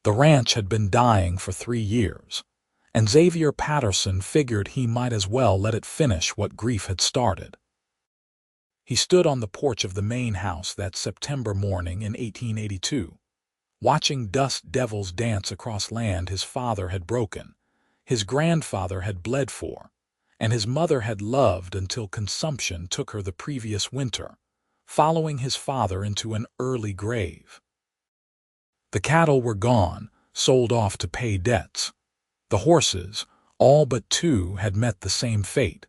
The ranch had been dying for 3 years, and Xavier Patterson figured he might as well let it finish what grief had started. He stood on the porch of the main house that September morning in 1882, watching dust devils dance across land his father had broken, his grandfather had bled for, and his mother had loved until consumption took her the previous winter, following his father into an early grave. The cattle were gone, sold off to pay debts. The horses, all but 2, had met the same fate.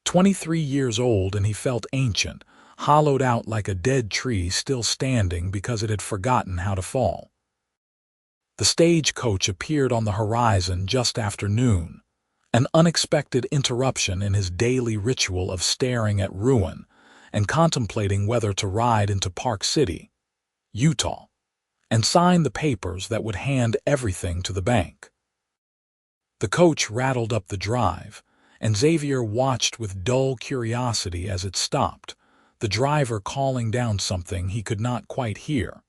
23 years old, and he felt ancient, hollowed out like a dead tree still standing because it had forgotten how to fall. The stagecoach appeared on the horizon just after noon, an unexpected interruption in his daily ritual of staring at ruin and contemplating whether to ride into Park City, Utah, and sign the papers that would hand everything to the bank. The coach rattled up the drive, and Xavier watched with dull curiosity as it stopped, the driver calling down something he could not quite hear.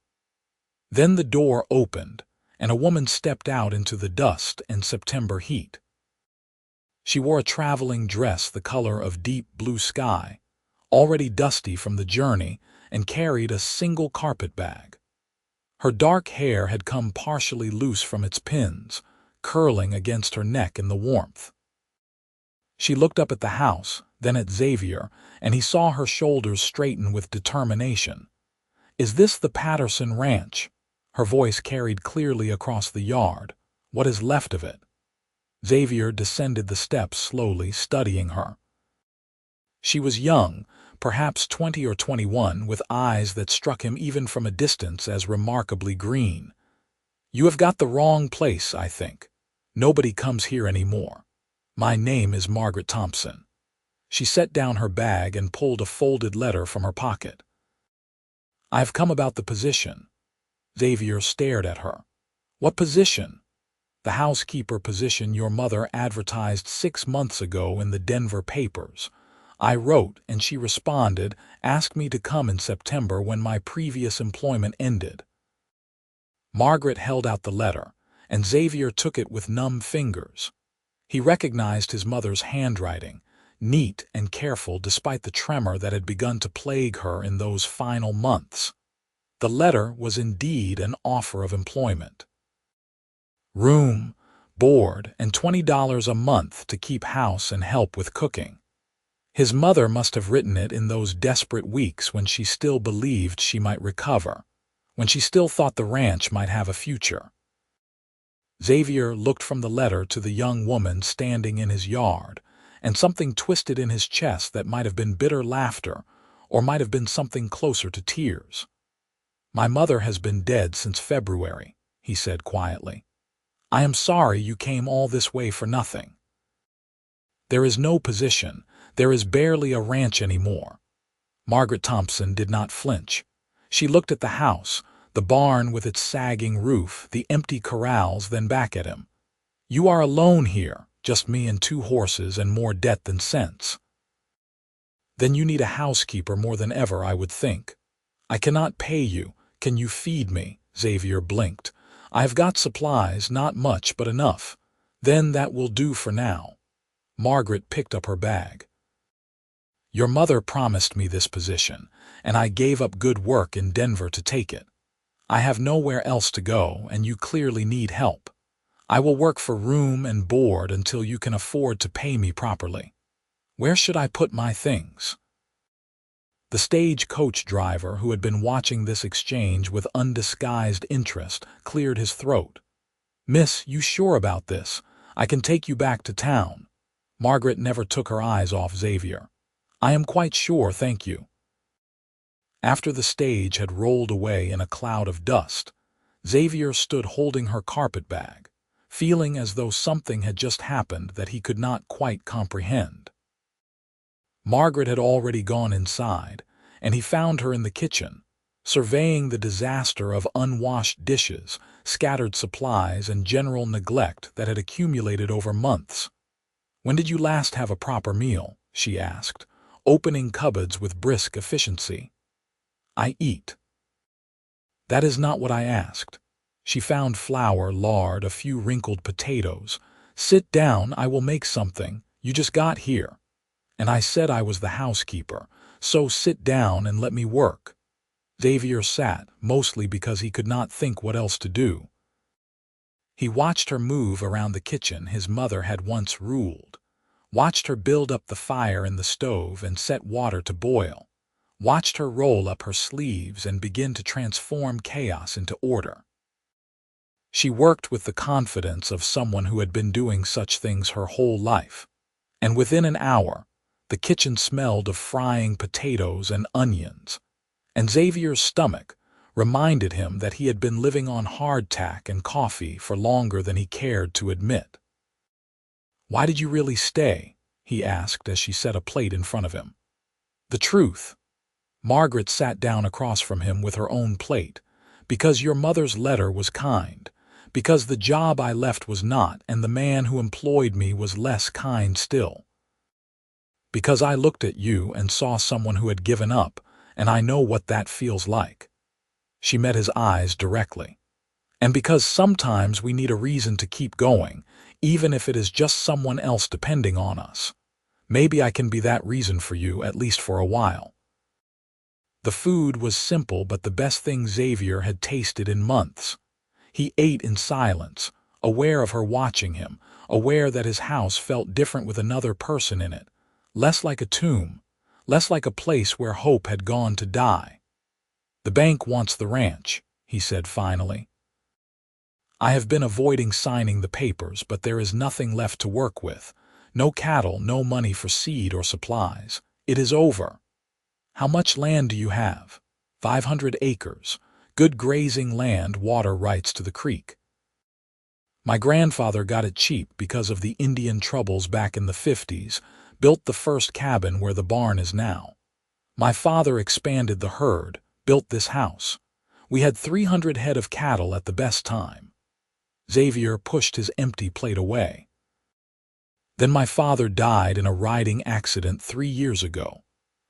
Then the door opened, and a woman stepped out into the dust and September heat. She wore a traveling dress the color of deep blue sky, already dusty from the journey, and carried a single carpet bag. Her dark hair had come partially loose from its pins, curling against her neck in the warmth. She looked up at the house, then at Xavier, and he saw her shoulders straighten with determination. "Is this the Patterson Ranch?" Her voice carried clearly across the yard. "What is left of it?" Xavier descended the steps slowly, studying her. She was young, perhaps 20 or 21, with eyes that struck him even from a distance as remarkably green. "You have got the wrong place, I think. Nobody comes here anymore. My name is Margaret Thompson." She set down her bag and pulled a folded letter from her pocket. "I've come about the position." Xavier stared at her. "What position?" "The housekeeper position your mother advertised 6 months ago in the Denver papers. I wrote, and she responded, asked me to come in September when my previous employment ended." Margaret held out the letter, and Xavier took it with numb fingers. He recognized his mother's handwriting, neat and careful despite the tremor that had begun to plague her in those final months. The letter was indeed an offer of employment. Room, board, and $20 a month to keep house and help with cooking. His mother must have written it in those desperate weeks when she still believed she might recover, when she still thought the ranch might have a future. Xavier looked from the letter to the young woman standing in his yard, and something twisted in his chest that might have been bitter laughter, or might have been something closer to tears. "My mother has been dead since February," he said quietly. "I am sorry you came all this way for nothing. There is no position, there is barely a ranch anymore." Margaret Thompson did not flinch. She looked at the house, the barn with its sagging roof, the empty corrals, then back at him. "You are alone here, just me and 2 horses and more debt than sense." "Then you need a housekeeper more than ever, I would think." "I cannot pay you. Can you feed me?" Xavier blinked. "I have got supplies, not much, but enough. Then that will do for now." Margaret picked up her bag. "Your mother promised me this position, and I gave up good work in Denver to take it. I have nowhere else to go, and you clearly need help. I will work for room and board until you can afford to pay me properly. Where should I put my things?" The stage-coach driver, who had been watching this exchange with undisguised interest, cleared his throat. "Miss, you sure about this? I can take you back to town." Margaret never took her eyes off Xavier. "I am quite sure, thank you." After the stage had rolled away in a cloud of dust, Xavier stood holding her carpet bag, feeling as though something had just happened that he could not quite comprehend. Margaret had already gone inside, and he found her in the kitchen, surveying the disaster of unwashed dishes, scattered supplies, and general neglect that had accumulated over months. "When did you last have a proper meal?" she asked, opening cupboards with brisk efficiency. "I eat." "That is not what I asked." She found flour, lard, a few wrinkled potatoes. "Sit down, I will make something. You just got here. And I said I was the housekeeper, so sit down and let me work." Xavier sat, mostly because he could not think what else to do. He watched her move around the kitchen his mother had once ruled, watched her build up the fire in the stove and set water to boil, watched her roll up her sleeves and begin to transform chaos into order. She worked with the confidence of someone who had been doing such things her whole life, and within an hour, the kitchen smelled of frying potatoes and onions, and Xavier's stomach reminded him that he had been living on hardtack and coffee for longer than he cared to admit. "Why did you really stay?" he asked as she set a plate in front of him. "The truth." Margaret sat down across from him with her own plate. "Because your mother's letter was kind. Because the job I left was not, and the man who employed me was less kind still. Because I looked at you and saw someone who had given up, and I know what that feels like." She met his eyes directly. "And because sometimes we need a reason to keep going, even if it is just someone else depending on us. Maybe I can be that reason for you, at least for a while." The food was simple but the best thing Xavier had tasted in months. He ate in silence, aware of her watching him, aware that his house felt different with another person in it, less like a tomb, less like a place where hope had gone to die. "The bank wants the ranch," he said finally. "I have been avoiding signing the papers, but there is nothing left to work with. No cattle, no money for seed or supplies. It is over." "How much land do you have?" 500 acres. Good grazing land, water rights to the creek. "My grandfather got it cheap because of the Indian troubles back in the 50s, built the first cabin where the barn is now. My father expanded the herd, built this house. We had 300 head of cattle at the best time." Xavier pushed his empty plate away. "Then my father died in a riding accident 3 years ago.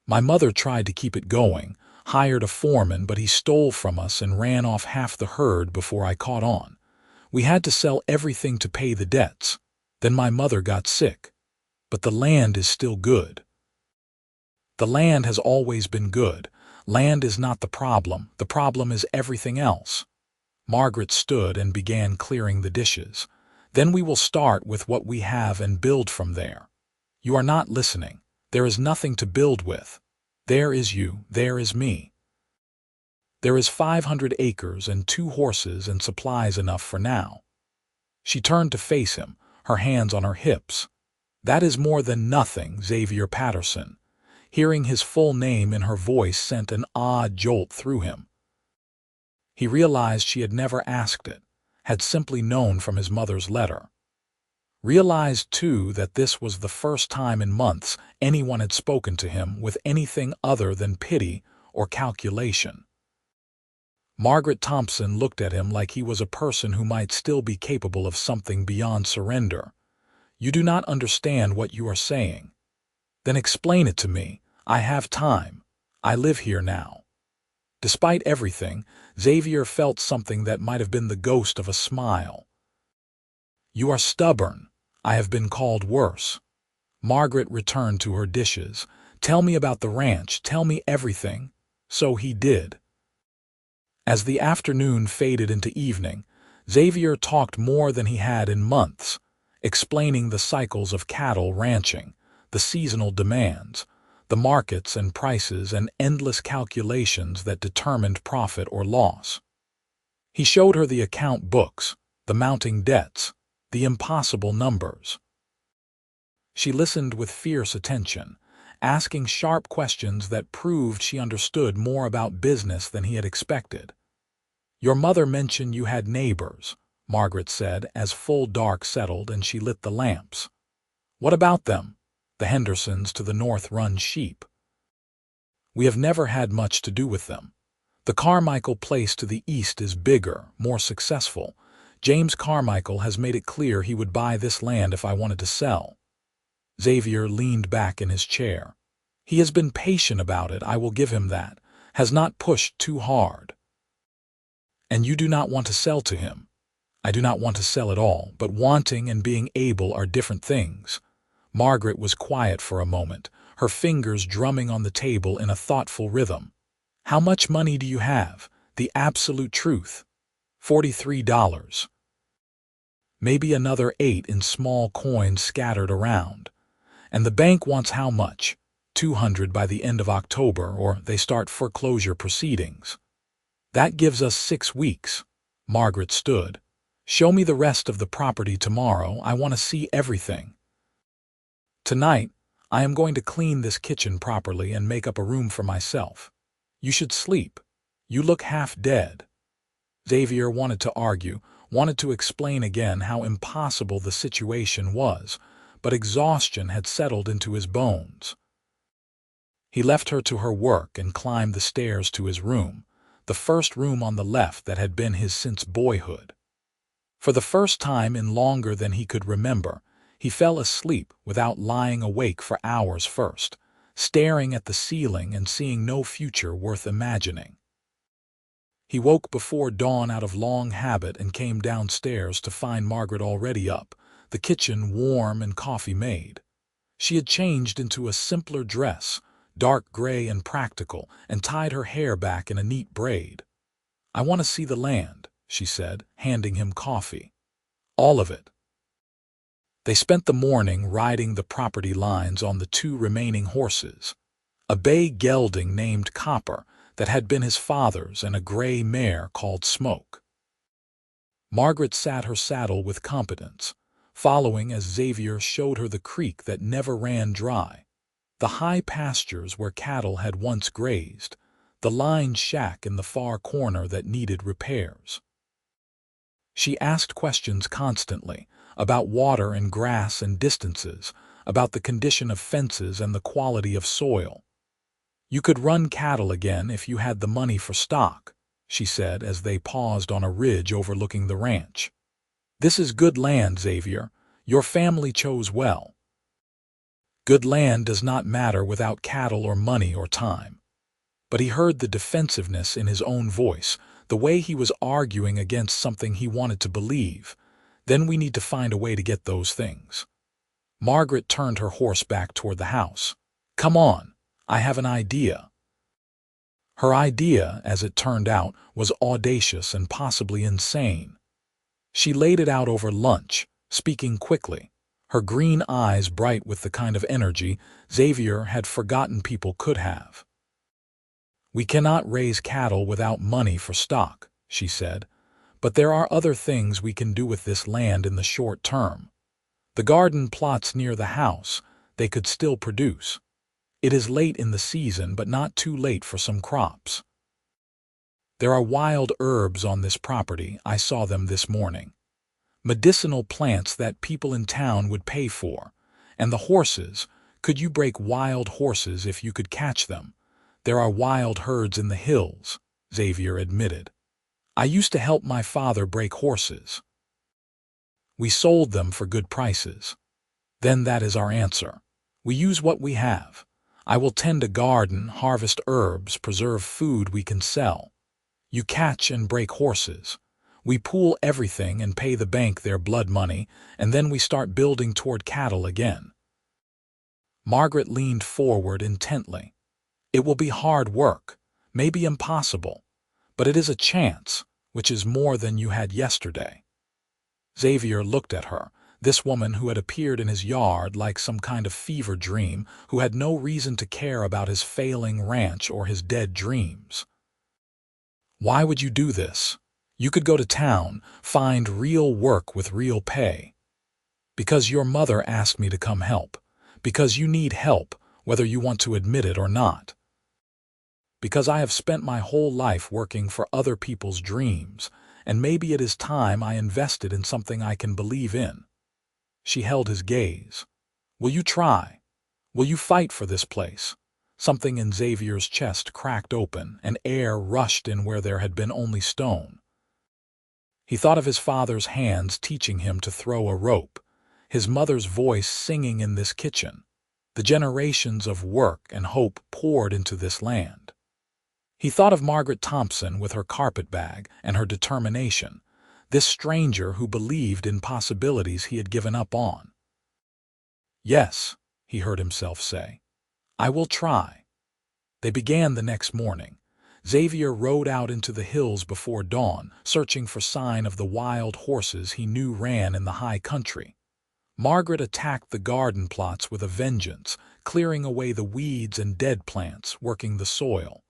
My mother tried to keep it going, hired a foreman, but he stole from us and ran off half the herd before I caught on. We had to sell everything to pay the debts. Then my mother got sick. But the land is still good." "The land has always been good. Land is not the problem is everything else." Margaret stood and began clearing the dishes. "Then we will start with what we have and build from there. You are not listening. There is nothing to build with. There is you, there is me. There is 500 acres and 2 horses and supplies enough for now." She turned to face him, her hands on her hips. "That is more than nothing, Xavier Patterson." Hearing his full name in her voice sent an odd jolt through him. He realized she had never asked it, had simply known from his mother's letter. Realized, too, that this was the first time in months anyone had spoken to him with anything other than pity or calculation. Margaret Thompson looked at him like he was a person who might still be capable of something beyond surrender. "You do not understand what you are saying." "Then explain it to me. I have time. I live here now." Despite everything, Xavier felt something that might have been the ghost of a smile. "You are stubborn. I have been called worse." Margaret returned to her dishes. "Tell me about the ranch. Tell me everything." So he did. As the afternoon faded into evening, Xavier talked more than he had in months, explaining the cycles of cattle ranching, the seasonal demands, the markets and prices and endless calculations that determined profit or loss. He showed her the account books, the mounting debts, the impossible numbers. She listened with fierce attention, asking sharp questions that proved she understood more about business than he had expected. "Your mother mentioned you had neighbors," Margaret said as full dark settled and she lit the lamps. "What about them?" "The Hendersons to the north run sheep. We have never had much to do with them. The Carmichael place to the east is bigger, more successful. James Carmichael has made it clear he would buy this land if I wanted to sell." Xavier leaned back in his chair. "He has been patient about it, I will give him that. Has not pushed too hard." And you do not want to sell to him. I do not want to sell at all, but wanting and being able are different things. Margaret was quiet for a moment, her fingers drumming on the table in a thoughtful rhythm. How much money do you have? The absolute truth. $43. Maybe another 8 in small coins scattered around. And the bank wants how much? 200 by the end of October, or they start foreclosure proceedings. That gives us 6 weeks. Margaret stood. Show me the rest of the property tomorrow. I want to see everything. Tonight, I am going to clean this kitchen properly and make up a room for myself. You should sleep. You look half dead. Xavier wanted to argue, wanted to explain again how impossible the situation was, but exhaustion had settled into his bones. He left her to her work and climbed the stairs to his room, the first room on the left that had been his since boyhood. For the first time in longer than he could remember, he fell asleep without lying awake for hours first, staring at the ceiling and seeing no future worth imagining. He woke before dawn out of long habit and came downstairs to find Margaret already up, the kitchen warm and coffee made. She had changed into a simpler dress, dark gray and practical, and tied her hair back in a neat braid. "I want to see the land," she said, handing him coffee. "All of it." They spent the morning riding the property lines on the 2 remaining horses, a bay gelding named Copper that had been his father's and a gray mare called Smoke. Margaret sat her saddle with competence, following as Xavier showed her the creek that never ran dry, the high pastures where cattle had once grazed, the lined shack in the far corner that needed repairs. She asked questions constantly, about water and grass and distances, about the condition of fences and the quality of soil. "You could run cattle again if you had the money for stock," she said as they paused on a ridge overlooking the ranch. "This is good land, Xavier. Your family chose well." Good land does not matter without cattle or money or time. But he heard the defensiveness in his own voice, the way he was arguing against something he wanted to believe. "Then we need to find a way to get those things." Margaret turned her horse back toward the house. "Come on, I have an idea." Her idea, as it turned out, was audacious and possibly insane. She laid it out over lunch, speaking quickly, her green eyes bright with the kind of energy Xavier had forgotten people could have. "We cannot raise cattle without money for stock," she said, "but there are other things we can do with this land in the short term. The garden plots near the house, they could still produce. It is late in the season, but not too late for some crops. There are wild herbs on this property, I saw them this morning. Medicinal plants that people in town would pay for. And the horses, could you break wild horses if you could catch them? There are wild herds in the hills," Xavier admitted. "I used to help my father break horses. We sold them for good prices. Then that is our answer. We use what we have. I will tend a garden, harvest herbs, preserve food we can sell. You catch and break horses. We pool everything and pay the bank their blood money, and then we start building toward cattle again." Margaret leaned forward intently. "It will be hard work, maybe impossible, but it is a chance, which is more than you had yesterday." Xavier looked at her, this woman who had appeared in his yard like some kind of fever dream, who had no reason to care about his failing ranch or his dead dreams. "Why would you do this? You could go to town, find real work with real pay." "Because your mother asked me to come help. Because you need help, whether you want to admit it or not. Because I have spent my whole life working for other people's dreams, and maybe it is time I invested in something I can believe in." She held his gaze. "Will you try? Will you fight for this place?" Something in Xavier's chest cracked open, and air rushed in where there had been only stone. He thought of his father's hands teaching him to throw a rope, his mother's voice singing in this kitchen. The generations of work and hope poured into this land. He thought of Margaret Thompson with her carpetbag and her determination, this stranger who believed in possibilities he had given up on. "Yes," he heard himself say, "I will try." They began the next morning. Xavier rode out into the hills before dawn, searching for sign of the wild horses he knew ran in the high country. Margaret attacked the garden plots with a vengeance, clearing away the weeds and dead plants, working the soil.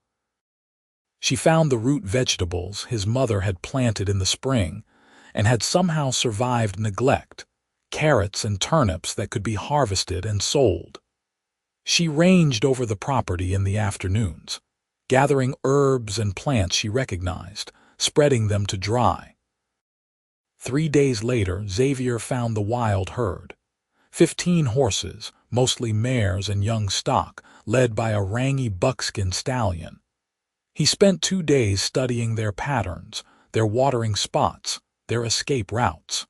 She found the root vegetables his mother had planted in the spring and had somehow survived neglect, carrots and turnips that could be harvested and sold. She ranged over the property in the afternoons, gathering herbs and plants she recognized, spreading them to dry. 3 days later, Xavier found the wild herd. 15 horses, mostly mares and young stock, led by a rangy buckskin stallion. He spent 2 days studying their patterns, their watering spots, their escape routes.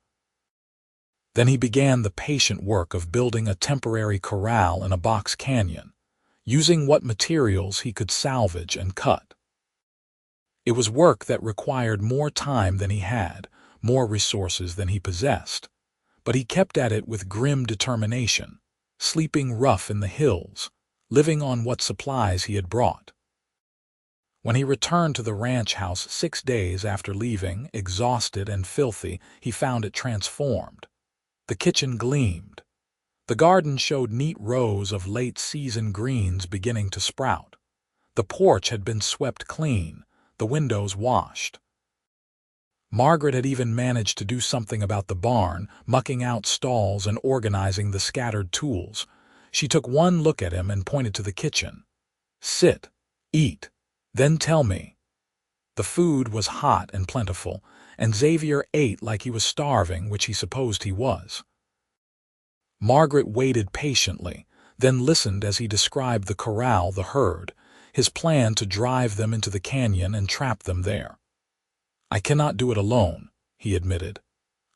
Then he began the patient work of building a temporary corral in a box canyon, using what materials he could salvage and cut. It was work that required more time than he had, more resources than he possessed, but he kept at it with grim determination, sleeping rough in the hills, living on what supplies he had brought. When he returned to the ranch house 6 days after leaving, exhausted and filthy, he found it transformed. The kitchen gleamed. The garden showed neat rows of late-season greens beginning to sprout. The porch had been swept clean, the windows washed. Margaret had even managed to do something about the barn, mucking out stalls and organizing the scattered tools. She took one look at him and pointed to the kitchen. "Sit, eat, then tell me." The food was hot and plentiful, and Xavier ate like he was starving, which he supposed he was. Margaret waited patiently, then listened as he described the corral, the herd, his plan to drive them into the canyon and trap them there. "I cannot do it alone," he admitted.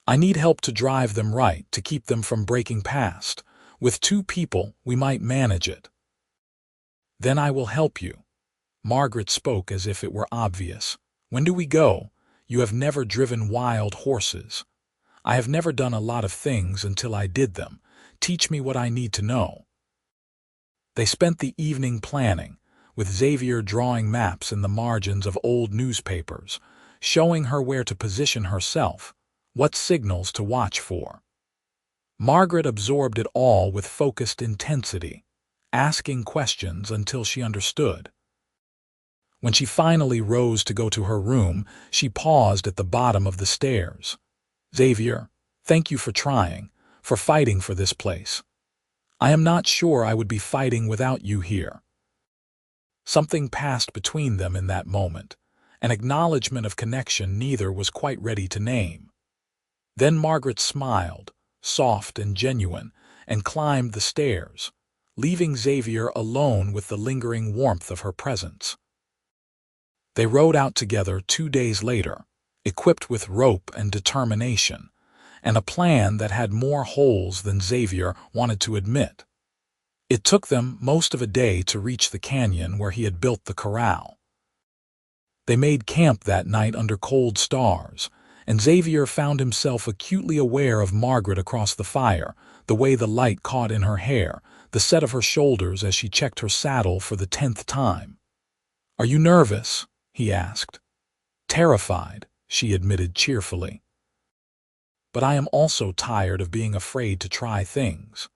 "I need help to drive them right, to keep them from breaking past. With 2 people, we might manage it." "Then I will help you." Margaret spoke as if it were obvious. "When do we go? You have never driven wild horses. I have never done a lot of things until I did them. Teach me what I need to know." They spent the evening planning, with Xavier drawing maps in the margins of old newspapers, showing her where to position herself, what signals to watch for. Margaret absorbed it all with focused intensity, asking questions until she understood. When she finally rose to go to her room, she paused at the bottom of the stairs. "Xavier, thank you for trying, for fighting for this place. I am not sure I would be fighting without you here." Something passed between them in that moment, an acknowledgement of connection neither was quite ready to name. Then Margaret smiled, soft and genuine, and climbed the stairs, leaving Xavier alone with the lingering warmth of her presence. They rode out together 2 days later, equipped with rope and determination, and a plan that had more holes than Xavier wanted to admit. It took them most of a day to reach the canyon where he had built the corral. They made camp that night under cold stars, and Xavier found himself acutely aware of Margaret across the fire, the way the light caught in her hair, the set of her shoulders as she checked her saddle for the 10th time. "Are you nervous?" he asked. "Terrified," she admitted cheerfully. "But I am also tired of being afraid to try things.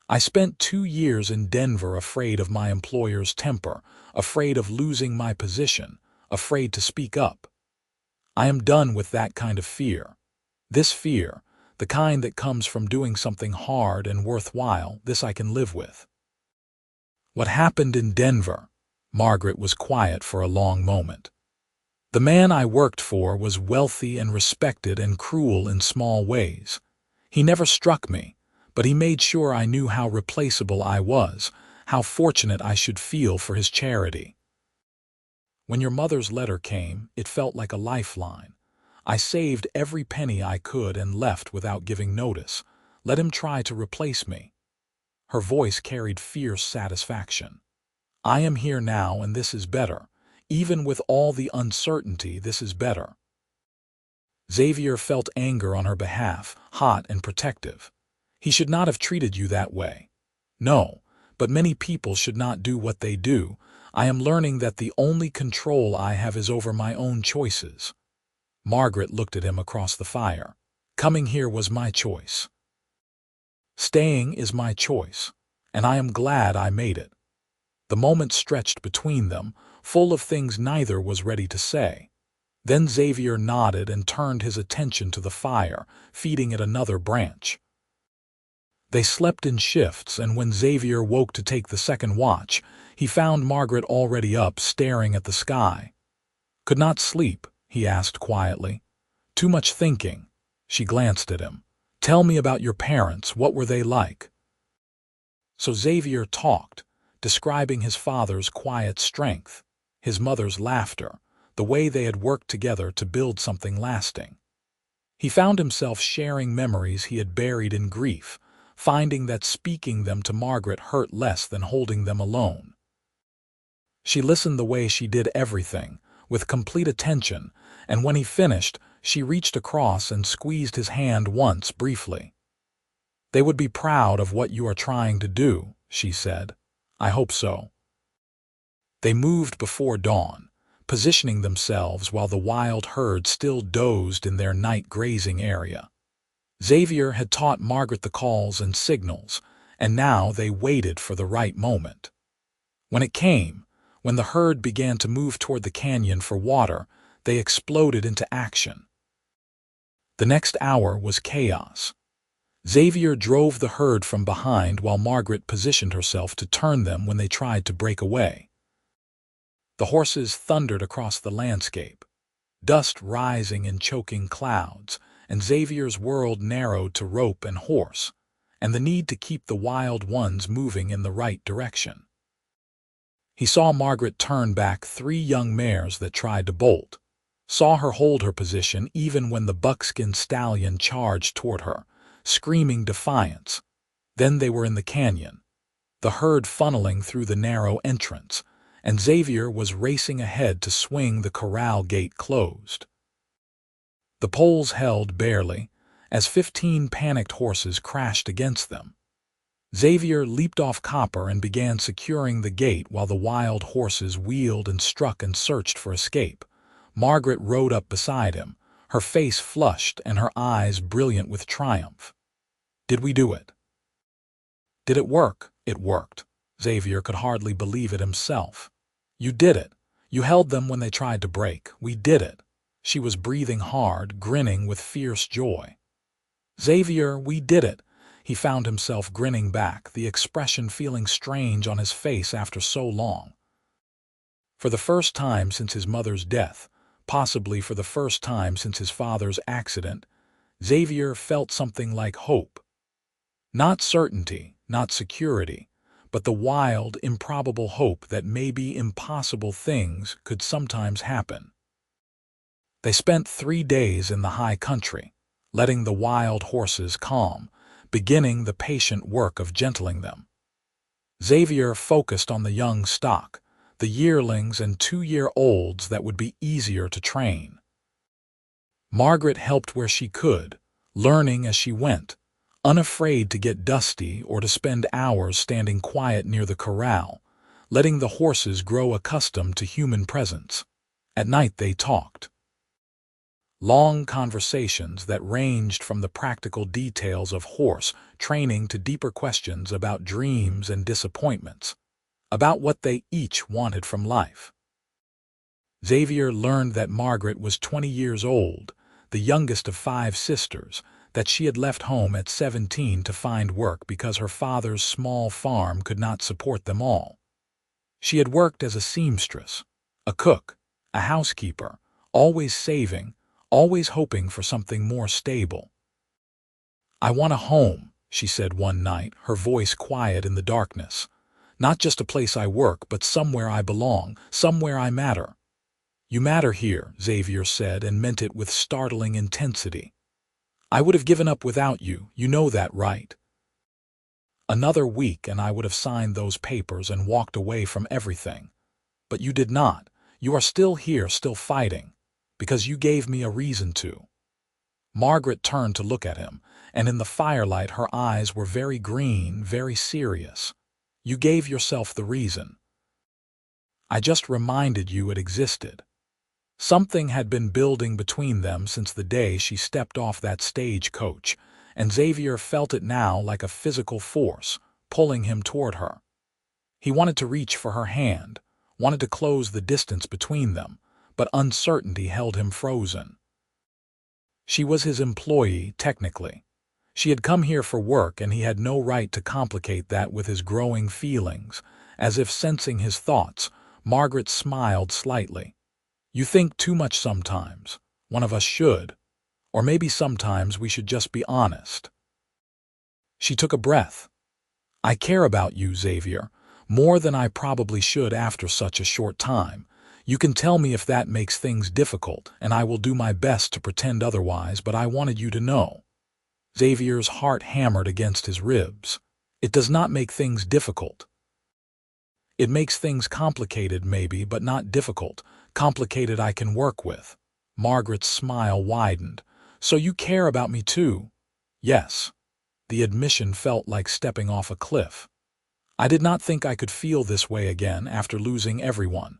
I spent 2 years in Denver afraid of my employer's temper, afraid of losing my position, afraid to speak up. I am done with that kind of fear. This fear, the kind that comes from doing something hard and worthwhile, this I can live with." "What happened in Denver?" Margaret was quiet for a long moment. "The man I worked for was wealthy and respected and cruel in small ways. He never struck me, but he made sure I knew how replaceable I was, how fortunate I should feel for his charity. When your mother's letter came, it felt like a lifeline. I saved every penny I could and left without giving notice. Let him try to replace me." Her voice carried fierce satisfaction. "I am here now, and this is better. Even with all the uncertainty, this is better." Xavier felt anger on her behalf, hot and protective. "He should not have treated you that way." "No, but many people should not do what they do. I am learning that the only control I have is over my own choices." Margaret looked at him across the fire. "Coming here was my choice. Staying is my choice, and I am glad I made it." The moment stretched between them, full of things neither was ready to say. Then Xavier nodded and turned his attention to the fire, feeding it another branch. They slept in shifts, and when Xavier woke to take the second watch, he found Margaret already up, staring at the sky. "Could not sleep?" he asked quietly. "Too much thinking." She glanced at him. "Tell me about your parents. What were they like?" So Xavier talked, describing his father's quiet strength, his mother's laughter, the way they had worked together to build something lasting. He found himself sharing memories he had buried in grief, finding that speaking them to Margaret hurt less than holding them alone. She listened the way she did everything, with complete attention, and when he finished, she reached across and squeezed his hand once briefly. "They would be proud of what you are trying to do," she said. "I hope so." They moved before dawn, positioning themselves while the wild herd still dozed in their night grazing area. Xavier had taught Margaret the calls and signals, and now they waited for the right moment. When it came, when the herd began to move toward the canyon for water, they exploded into action. The next hour was chaos. Xavier drove the herd from behind while Margaret positioned herself to turn them when they tried to break away. The horses thundered across the landscape, dust rising in choking clouds, and Xavier's world narrowed to rope and horse, and the need to keep the wild ones moving in the right direction. He saw Margaret turn back 3 young mares that tried to bolt, saw her hold her position even when the buckskin stallion charged toward her, screaming defiance. Then they were in the canyon, the herd funneling through the narrow entrance, and Xavier was racing ahead to swing the corral gate closed. The poles held barely, as 15 panicked horses crashed against them. Xavier leaped off copper and began securing the gate while the wild horses wheeled and struck and searched for escape. Margaret rode up beside him, her face flushed and her eyes brilliant with triumph. "Did we do it?" "Did it work?" "It worked." Xavier could hardly believe it himself. "You did it. You held them when they tried to break. We did it." She was breathing hard, grinning with fierce joy. "Xavier, we did it." He found himself grinning back, the expression feeling strange on his face after so long. For the first time since his mother's death, possibly for the first time since his father's accident, Xavier felt something like hope. Not certainty, not security, but the wild, improbable hope that maybe impossible things could sometimes happen. They spent 3 days in the high country, letting the wild horses calm, beginning the patient work of gentling them. Xavier focused on the young stock, the yearlings and 2-year-olds that would be easier to train. Margaret helped where she could, learning as she went, unafraid to get dusty or to spend hours standing quiet near the corral, letting the horses grow accustomed to human presence. At night they talked. Long conversations that ranged from the practical details of horse training to deeper questions about dreams and disappointments, about what they each wanted from life. Xavier learned that Margaret was 20 years old, the youngest of 5 sisters, that she had left home at 17 to find work because her father's small farm could not support them all. She had worked as a seamstress, a cook, a housekeeper, always saving, always hoping for something more stable. "I want a home," she said one night, her voice quiet in the darkness. "Not just a place I work, but somewhere I belong, somewhere I matter." "You matter here," Xavier said, and meant it with startling intensity. "I would have given up without you, you know that, right? Another week and I would have signed those papers and walked away from everything. But you did not. You are still here, still fighting, because you gave me a reason to." Margaret turned to look at him, and in the firelight her eyes were very green, very serious. "You gave yourself the reason. I just reminded you it existed." Something had been building between them since the day she stepped off that stagecoach, and Xavier felt it now like a physical force, pulling him toward her. He wanted to reach for her hand, wanted to close the distance between them, but uncertainty held him frozen. She was his employee, technically. She had come here for work, and he had no right to complicate that with his growing feelings. As if sensing his thoughts, Margaret smiled slightly. "You think too much sometimes. One of us should. Or maybe sometimes we should just be honest." She took a breath. "I care about you, Xavier, more than I probably should after such a short time. You can tell me if that makes things difficult, and I will do my best to pretend otherwise, but I wanted you to know." Xavier's heart hammered against his ribs. "It does not make things difficult. It makes things complicated, maybe, but not difficult. Complicated I can work with." Margaret's smile widened. "So you care about me too?" "Yes." The admission felt like stepping off a cliff. "I did not think I could feel this way again after losing everyone.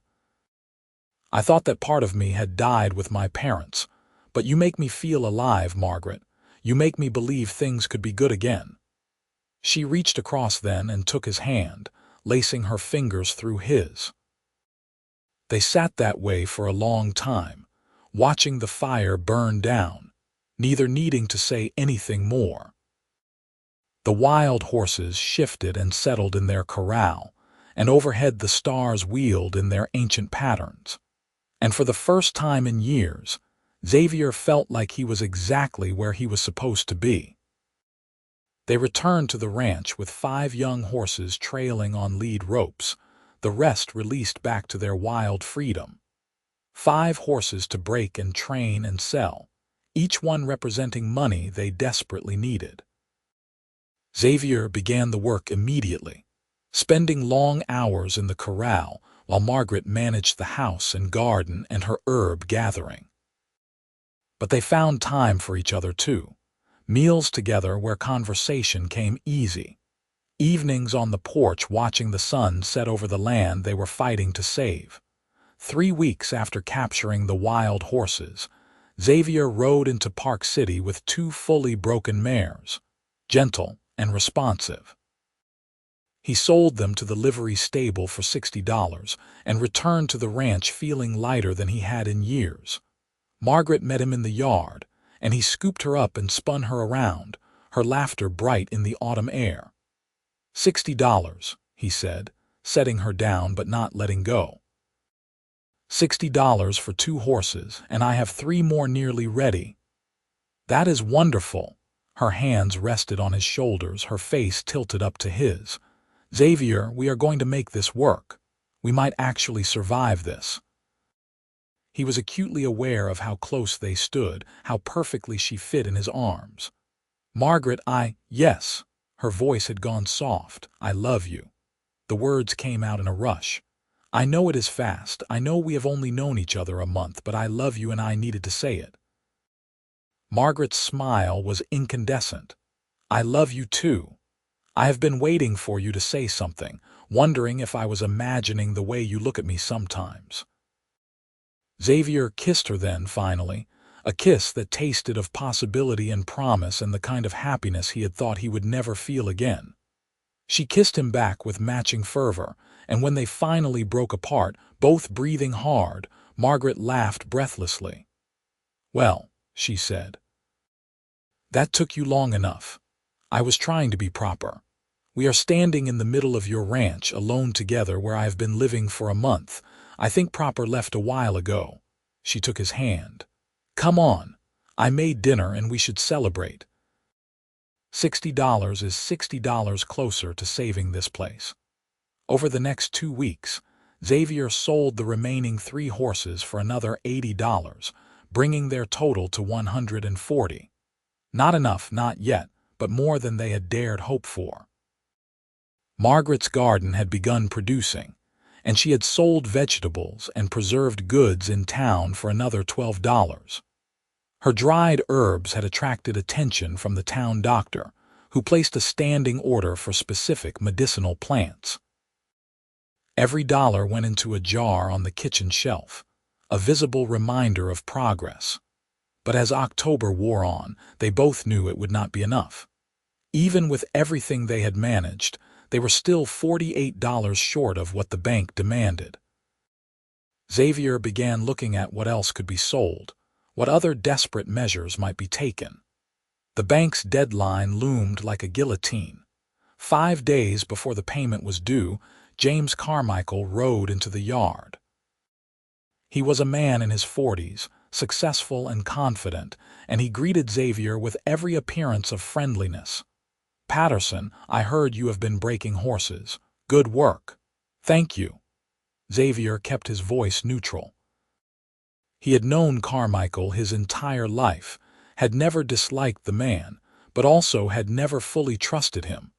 I thought that part of me had died with my parents. But you make me feel alive, Margaret. You make me believe things could be good again." She reached across then and took his hand, lacing her fingers through his. They sat that way for a long time, watching the fire burn down, neither needing to say anything more. The wild horses shifted and settled in their corral, and overhead the stars wheeled in their ancient patterns. And for the first time in years, Xavier felt like he was exactly where he was supposed to be. They returned to the ranch with 5 young horses trailing on lead ropes, the rest released back to their wild freedom. 5 horses to break and train and sell, each one representing money they desperately needed. Xavier began the work immediately, spending long hours in the corral while Margaret managed the house and garden and her herb gathering. But they found time for each other too, meals together where conversation came easy, evenings on the porch watching the sun set over the land they were fighting to save. 3 weeks after capturing the wild horses, Xavier rode into Park City with 2 fully broken mares, gentle and responsive. He sold them to the livery stable for $60 and returned to the ranch feeling lighter than he had in years. Margaret met him in the yard, and he scooped her up and spun her around, her laughter bright in the autumn air. $60, he said, setting her down but not letting go. $60 for 2 horses, and I have 3 more nearly ready. That is wonderful. Her hands rested on his shoulders, her face tilted up to his. Xavier, we are going to make this work. We might actually survive this. He was acutely aware of how close they stood, how perfectly she fit in his arms. Margaret, yes. Her voice had gone soft. I love you. The words came out in a rush. I know it is fast. I know we have only known each other a month, but I love you and I needed to say it. Margaret's smile was incandescent. I love you too. I have been waiting for you to say something, wondering if I was imagining the way you look at me sometimes. Xavier kissed her then, finally, a kiss that tasted of possibility and promise and the kind of happiness he had thought he would never feel again. She kissed him back with matching fervor, and when they finally broke apart, both breathing hard, Margaret laughed breathlessly. Well, she said, that took you long enough. I was trying to be proper. We are standing in the middle of your ranch, alone together where I have been living for a month. I think Proper left a while ago. She took his hand. Come on. I made dinner and we should celebrate. $60 is $60 closer to saving this place. Over the next 2 weeks, Xavier sold the remaining 3 horses for another $80, bringing their total to $140. Not enough, not yet, but more than they had dared hope for. Margaret's garden had begun producing, and she had sold vegetables and preserved goods in town for another $12. Her dried herbs had attracted attention from the town doctor, who placed a standing order for specific medicinal plants. Every dollar went into a jar on the kitchen shelf, a visible reminder of progress. But as October wore on, they both knew it would not be enough. Even with everything they had managed, they were still $48 short of what the bank demanded. Xavier began looking at what else could be sold, what other desperate measures might be taken. The bank's deadline loomed like a guillotine. 5 days before the payment was due, James Carmichael rode into the yard. He was a man in his 40s, successful and confident, and he greeted Xavier with every appearance of friendliness. "Patterson, I heard you have been breaking horses. Good work." "Thank you." Xavier kept his voice neutral. He had known Carmichael his entire life, had never disliked the man, but also had never fully trusted him.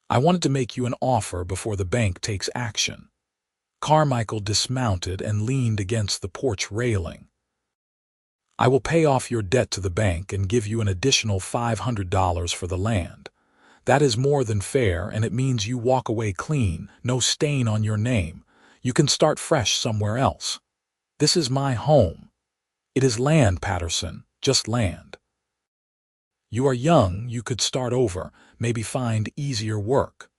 "I wanted to make you an offer before the bank takes action." Carmichael dismounted and leaned against the porch railing. "I will pay off your debt to the bank and give you an additional $500 for the land. That is more than fair, and it means you walk away clean, no stain on your name. You can start fresh somewhere else. This is my home. It is land, Patterson, just land. You are young, you could start over, maybe find easier work."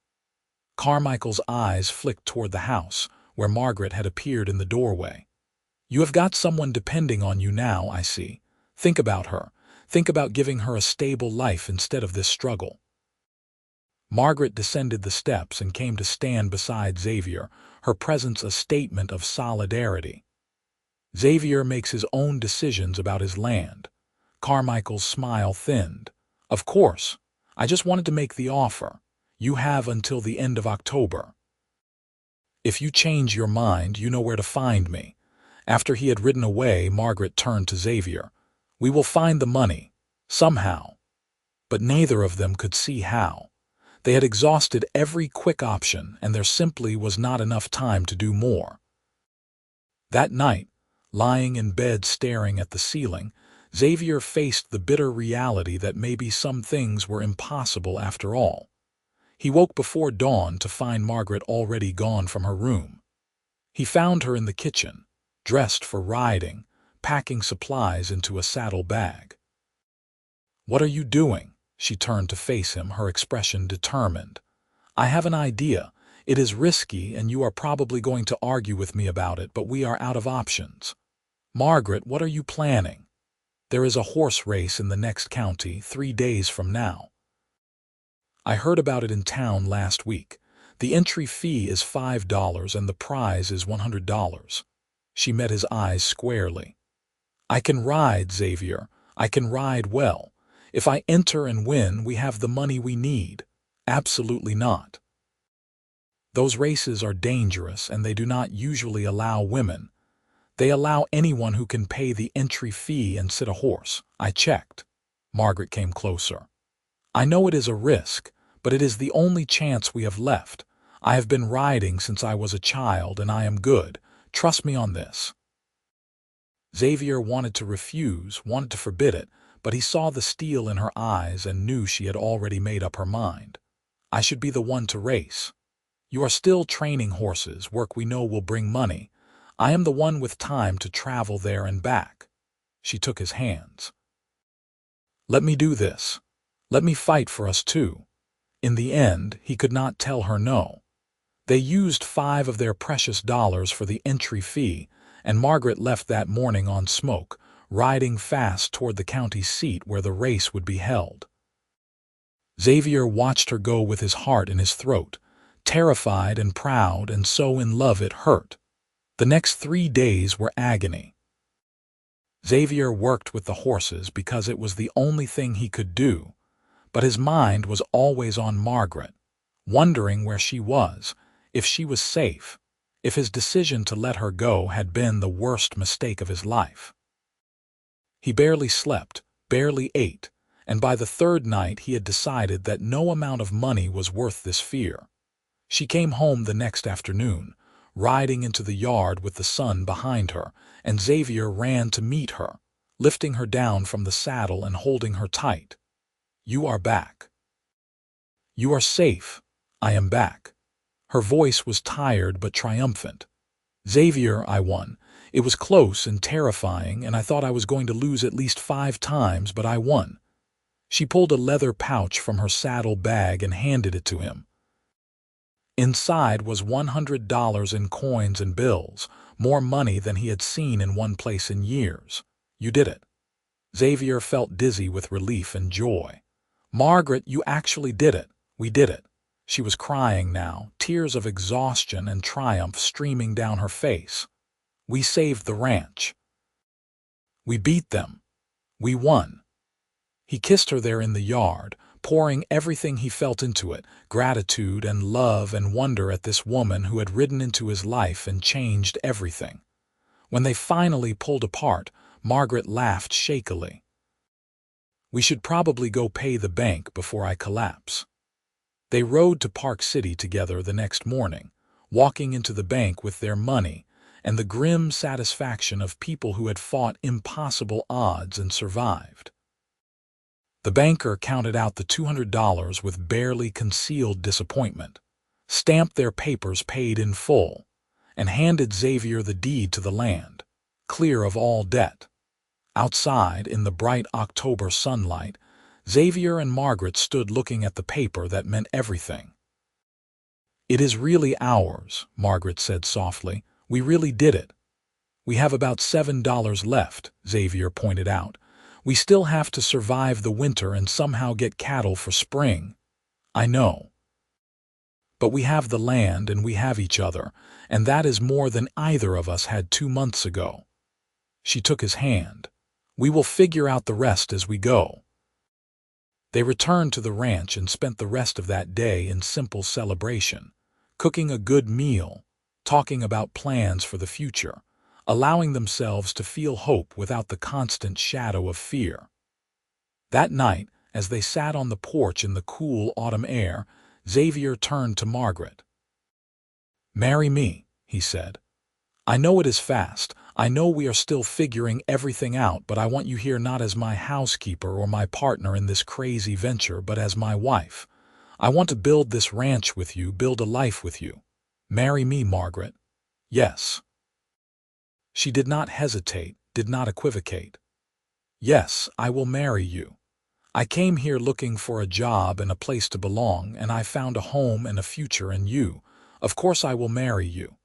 Carmichael's eyes flicked toward the house, where Margaret had appeared in the doorway. "You have got someone depending on you now, I see. Think about her. Think about giving her a stable life instead of this struggle." Margaret descended the steps and came to stand beside Xavier, her presence a statement of solidarity. Xavier makes his own decisions about his land. Carmichael's smile thinned. "Of course. I just wanted to make the offer. You have until the end of October. If you change your mind, you know where to find me." After he had ridden away, Margaret turned to Xavier. "We will find the money, somehow." But neither of them could see how. They had exhausted every quick option, and there simply was not enough time to do more. That night, lying in bed staring at the ceiling, Xavier faced the bitter reality that maybe some things were impossible after all. He woke before dawn to find Margaret already gone from her room. He found her in the kitchen, dressed for riding, packing supplies into a saddle bag. "What are you doing?" She turned to face him, her expression determined. "I have an idea. It is risky, and you are probably going to argue with me about it, but we are out of options." "Margaret, what are you planning?" "There is a horse race in the next county 3 days from now. I heard about it in town last week. The entry fee is $5 and the prize is $100. She met his eyes squarely. "I can ride, Xavier. I can ride well. If I enter and win, we have the money we need." "Absolutely not. Those races are dangerous, and they do not usually allow women. They allow anyone who can pay the entry fee and sit a horse. I checked." Margaret came closer. "I know it is a risk, but it is the only chance we have left. I have been riding since I was a child, and I am good. Trust me on this." Xavier wanted to refuse, wanted to forbid it, but he saw the steel in her eyes and knew she had already made up her mind. "I should be the one to race. You are still training horses, work we know will bring money. I am the one with time to travel there and back." She took his hands. "Let me do this. Let me fight for us too." In the end, he could not tell her no. They used 5 of their precious dollars for the entry fee, and Margaret left that morning on Smoke, riding fast toward the county seat where the race would be held. Xavier watched her go with his heart in his throat, terrified and proud and so in love it hurt. The next 3 days were agony. Xavier worked with the horses because it was the only thing he could do, but his mind was always on Margaret, wondering where she was, if she was safe, if his decision to let her go had been the worst mistake of his life. He barely slept, barely ate, and by the 3rd night he had decided that no amount of money was worth this fear. She came home the next afternoon, riding into the yard with the sun behind her, and Xavier ran to meet her, lifting her down from the saddle and holding her tight. "You are back. You are safe. I am back." Her voice was tired but triumphant. "Xavier, I won. It was close and terrifying, and I thought I was going to lose at least 5 times, but I won." She pulled a leather pouch from her saddle bag and handed it to him. Inside was $100 in coins and bills, more money than he had seen in one place in years. "You did it." Xavier felt dizzy with relief and joy. "Margaret, you actually did it. We did it." She was crying now, tears of exhaustion and triumph streaming down her face. "We saved the ranch. We beat them. We won." He kissed her there in the yard, pouring everything he felt into it, gratitude and love and wonder at this woman who had ridden into his life and changed everything. When they finally pulled apart, Margaret laughed shakily. "We should probably go pay the bank before I collapse." They rode to Park City together the next morning, walking into the bank with their money and the grim satisfaction of people who had fought impossible odds and survived. The banker counted out the $200 with barely concealed disappointment, stamped their papers paid in full, and handed Xavier the deed to the land, clear of all debt. Outside, in the bright October sunlight, Xavier and Margaret stood looking at the paper that meant everything. "It is really ours," Margaret said softly. "We really did it." "We have about $7 left," Xavier pointed out. "We still have to survive the winter and somehow get cattle for spring." "I know. But we have the land and we have each other, and that is more than either of us had 2 months ago." She took his hand. "We will figure out the rest as we go." They returned to the ranch and spent the rest of that day in simple celebration, cooking a good meal, talking about plans for the future, allowing themselves to feel hope without the constant shadow of fear. That night, as they sat on the porch in the cool autumn air, Xavier turned to Margaret. "Marry me," he said. "I know it is fast. I know we are still figuring everything out, but I want you here not as my housekeeper or my partner in this crazy venture, but as my wife. I want to build this ranch with you, build a life with you. Marry me, Margaret." "Yes." She did not hesitate, did not equivocate. "Yes, I will marry you. I came here looking for a job and a place to belong, and I found a home and a future in you. Of course I will marry you."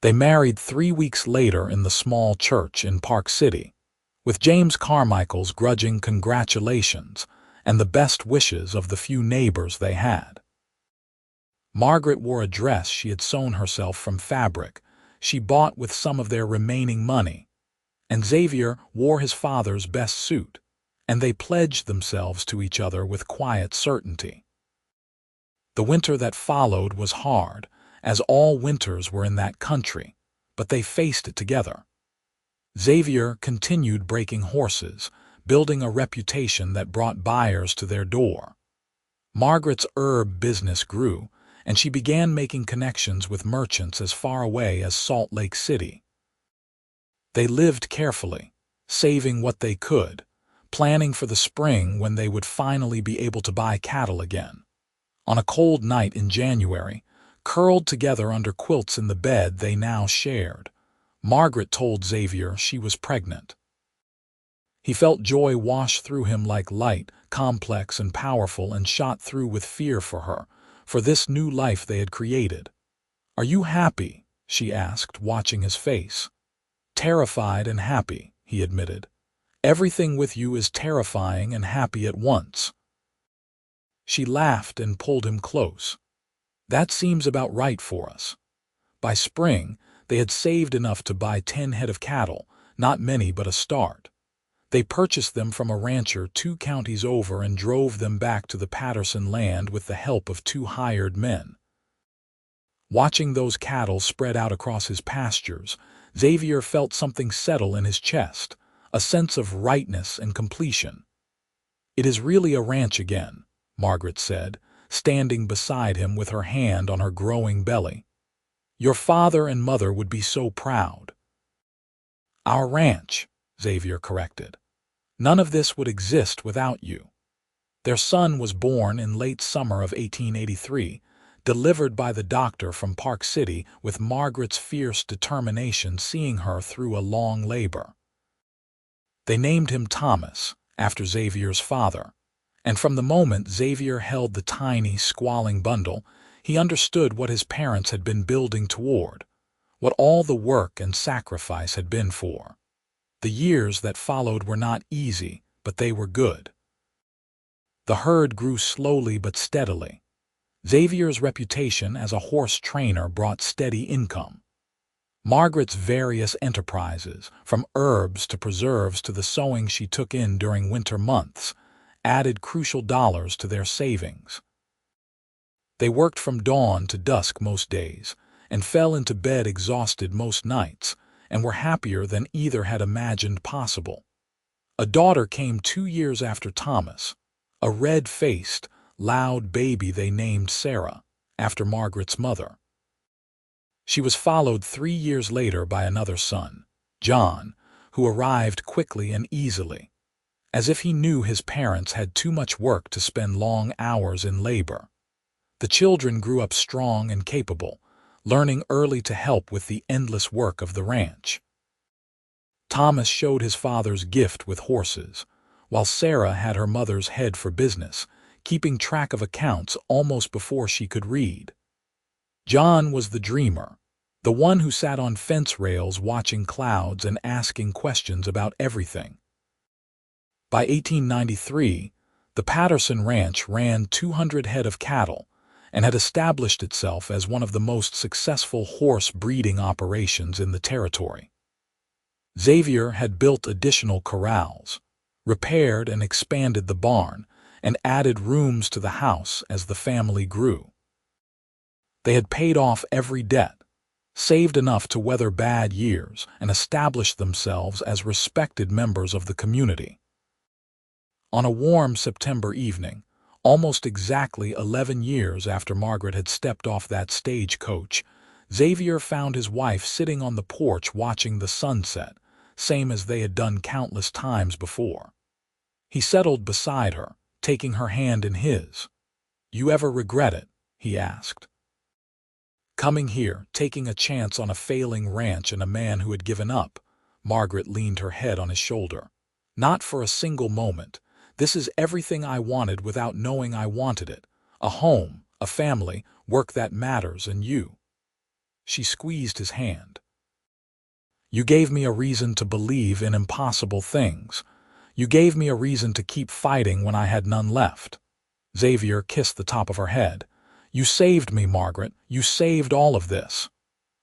They married 3 weeks later in the small church in Park City, with James Carmichael's grudging congratulations and the best wishes of the few neighbors they had. Margaret wore a dress she had sewn herself from fabric she bought with some of their remaining money, and Xavier wore his father's best suit, and they pledged themselves to each other with quiet certainty. The winter that followed was hard, as all winters were in that country, but they faced it together. Xavier continued breaking horses, building a reputation that brought buyers to their door. Margaret's herb business grew, and she began making connections with merchants as far away as Salt Lake City. They lived carefully, saving what they could, planning for the spring when they would finally be able to buy cattle again. On a cold night in January, curled together under quilts in the bed they now shared, Margaret told Xavier she was pregnant. He felt joy wash through him like light, complex and powerful, and shot through with fear for her, for this new life they had created. "Are you happy?" she asked, watching his face. "Terrified and happy," he admitted. "Everything with you is terrifying and happy at once." She laughed and pulled him close. "That seems about right for us." By spring, they had saved enough to buy 10 head of cattle, not many but a start. They purchased them from a rancher 2 counties over and drove them back to the Patterson land with the help of 2 hired men. Watching those cattle spread out across his pastures, Xavier felt something settle in his chest, a sense of rightness and completion. "It is really a ranch again," Margaret said, standing beside him with her hand on her growing belly. Your father and mother would be so proud. Our ranch, Xavier corrected. None of this would exist without you. Their son was born in late summer of 1883, delivered by the doctor from Park City, with Margaret's fierce determination seeing her through a long labor. They named him Thomas, after Xavier's father, and from the moment Xavier held the tiny, squalling bundle, he understood what his parents had been building toward, what all the work and sacrifice had been for. The years that followed were not easy, but they were good. The herd grew slowly but steadily. Xavier's reputation as a horse trainer brought steady income. Margaret's various enterprises, from herbs to preserves to the sewing she took in during winter months, added crucial dollars to their savings. They worked from dawn to dusk most days, and fell into bed exhausted most nights, and were happier than either had imagined possible. A daughter came 2 years after Thomas, a red-faced, loud baby they named Sarah, after Margaret's mother. She was followed 3 years later by another son, John, who arrived quickly and easily, as if he knew his parents had too much work to spend long hours in labor. The children grew up strong and capable, learning early to help with the endless work of the ranch. Thomas showed his father's gift with horses, while Sarah had her mother's head for business, keeping track of accounts almost before she could read. John was the dreamer, the one who sat on fence rails watching clouds and asking questions about everything. By 1893, the Patterson Ranch ran 200 head of cattle and had established itself as one of the most successful horse breeding operations in the territory. Xavier had built additional corrals, repaired and expanded the barn, and added rooms to the house as the family grew. They had paid off every debt, saved enough to weather bad years, and established themselves as respected members of the community. On a warm September evening, almost exactly 11 years after Margaret had stepped off that stagecoach, Xavier found his wife sitting on the porch watching the sunset, same as they had done countless times before. He settled beside her, taking her hand in his. "You ever regret it?" he asked. "Coming here, taking a chance on a failing ranch and a man who had given up." Margaret leaned her head on his shoulder. "Not for a single moment. This is everything I wanted without knowing I wanted it. A home, a family, work that matters, and you." She squeezed his hand. "You gave me a reason to believe in impossible things. You gave me a reason to keep fighting when I had none left." Xavier kissed the top of her head. "You saved me, Margaret. You saved all of this."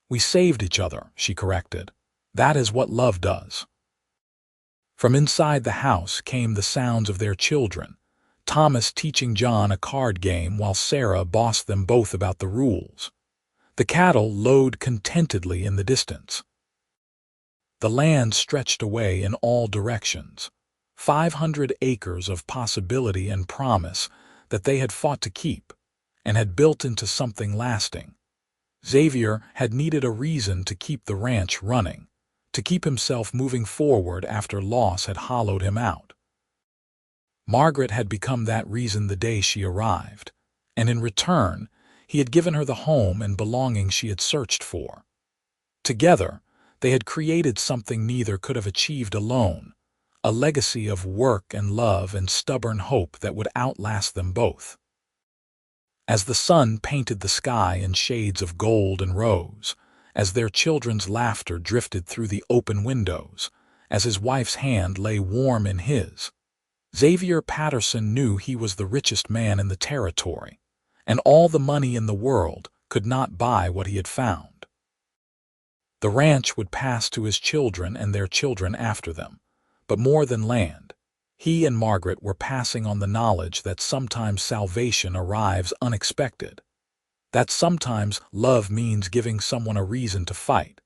"We saved each other," she corrected. "That is what love does." From inside the house came the sounds of their children, Thomas teaching John a card game while Sarah bossed them both about the rules. The cattle lowed contentedly in the distance. The land stretched away in all directions, 500 acres of possibility and promise that they had fought to keep, and had built into something lasting. Xavier had needed a reason to keep the ranch running, to keep himself moving forward after loss had hollowed him out. Margaret had become that reason the day she arrived, and in return, he had given her the home and belonging she had searched for. Together, they had created something neither could have achieved alone, a legacy of work and love and stubborn hope that would outlast them both. As the sun painted the sky in shades of gold and rose, as their children's laughter drifted through the open windows, as his wife's hand lay warm in his, Xavier Patterson knew he was the richest man in the territory, and all the money in the world could not buy what he had found. The ranch would pass to his children and their children after them, but more than land, he and Margaret were passing on the knowledge that sometimes salvation arrives unexpected, that sometimes love means giving someone a reason to fight,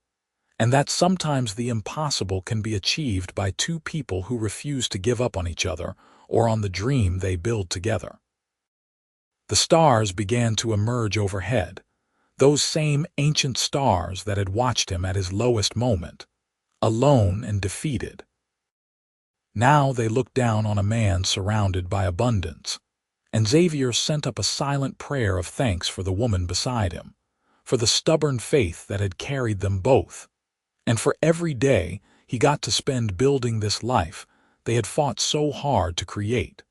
and that sometimes the impossible can be achieved by two people who refuse to give up on each other or on the dream they build together. The stars began to emerge overhead. those same ancient stars that had watched him at his lowest moment, alone and defeated. Now they looked down on a man surrounded by abundance, and Xavier sent up a silent prayer of thanks for the woman beside him, for the stubborn faith that had carried them both, and for every day he got to spend building this life they had fought so hard to create.